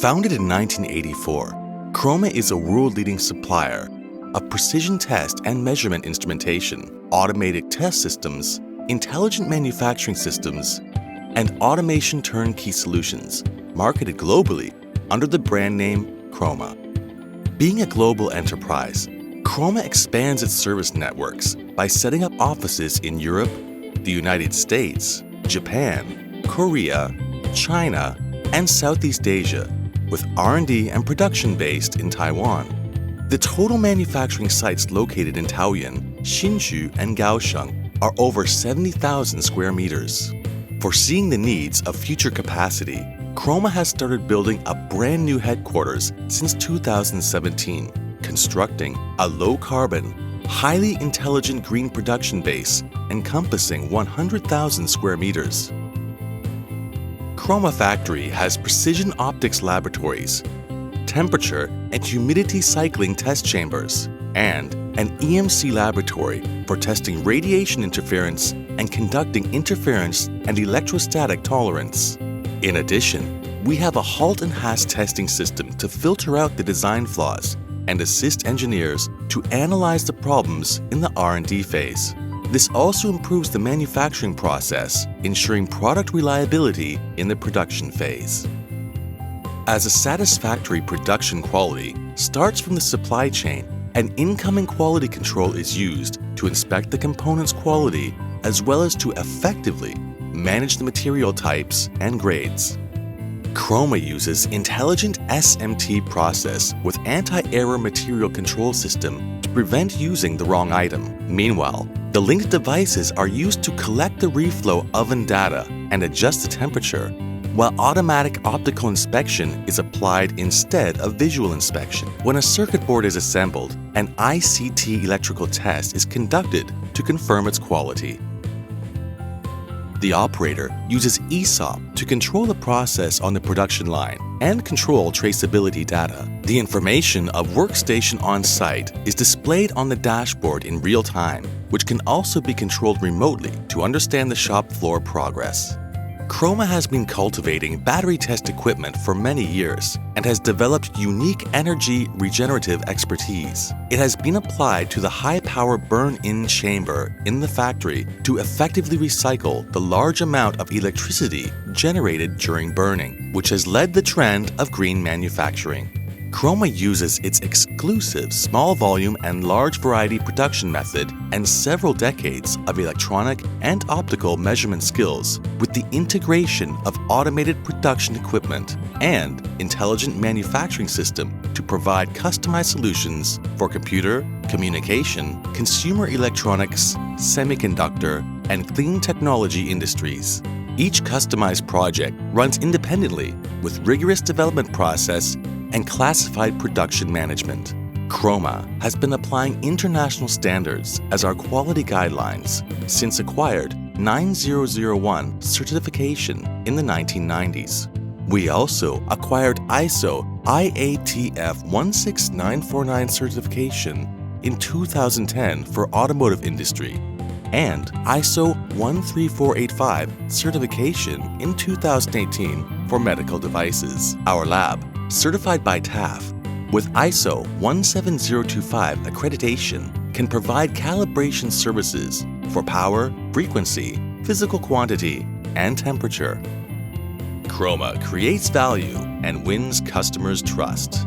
Founded in 1984, Chroma is a world-leading supplier of precision test and measurement instrumentation, automated test systems, intelligent manufacturing systems, and automation turnkey solutions, marketed globally under the brand name Chroma. Being a global enterprise, Chroma expands its service networks by setting up offices in Europe, the United States, Japan, Korea, China, and Southeast Asia, with R&D and production based in Taiwan. The total manufacturing sites located in Taoyuan, Hsinchu, and Kaohsiung are over 70,000 square meters. Foreseeing the needs of future capacity, Chroma has started building a brand new headquarters since 2017, constructing a low-carbon, highly intelligent green production base encompassing 100,000 square meters. Chroma Factory has precision optics laboratories, temperature and humidity cycling test chambers, and an EMC laboratory for testing radiation interference and conducting interference and electrostatic tolerance. In addition, we have a Halt and Hass testing system to filter out the design flaws and assist engineers to analyze the problems in the R&D phase. This also improves the manufacturing process, ensuring product reliability in the production phase. As a satisfactory production quality starts from the supply chain, an incoming quality control is used to inspect the component's quality as well as to effectively manage the material types and grades. Chroma uses intelligent SMT process with anti-error material control system to prevent using the wrong item. Meanwhile, the linked devices are used to collect the reflow oven data and adjust the temperature, while automatic optical inspection is applied instead of visual inspection. When a circuit board is assembled, an ICT electrical test is conducted to confirm its quality. The operator uses ESOP to control the process on the production line and control traceability data. The information of workstation on site is displayed on the dashboard in real time, which can also be controlled remotely to understand the shop floor progress. Chroma has been cultivating battery test equipment for many years and has developed unique energy regenerative expertise. It has been applied to the high-power burn-in chamber in the factory to effectively recycle the large amount of electricity generated during burning, which has led the trend of green manufacturing. Chroma uses its exclusive small volume and large variety production method and several decades of electronic and optical measurement skills with the integration of automated production equipment and intelligent manufacturing system to provide customized solutions for computer, communication, consumer electronics, semiconductor, and clean technology industries. Each customized project runs independently with rigorous development process and classified production management. Chroma has been applying international standards as our quality guidelines since acquired 9001 certification in the 1990s. We also acquired ISO IATF 16949 certification in 2010 for automotive industry and ISO 13485 certification in 2018 for medical devices. Our lab, certified by TAF, with ISO 17025 accreditation, can provide calibration services for power, frequency, physical quantity, and temperature. Chroma creates value and wins customers' trust.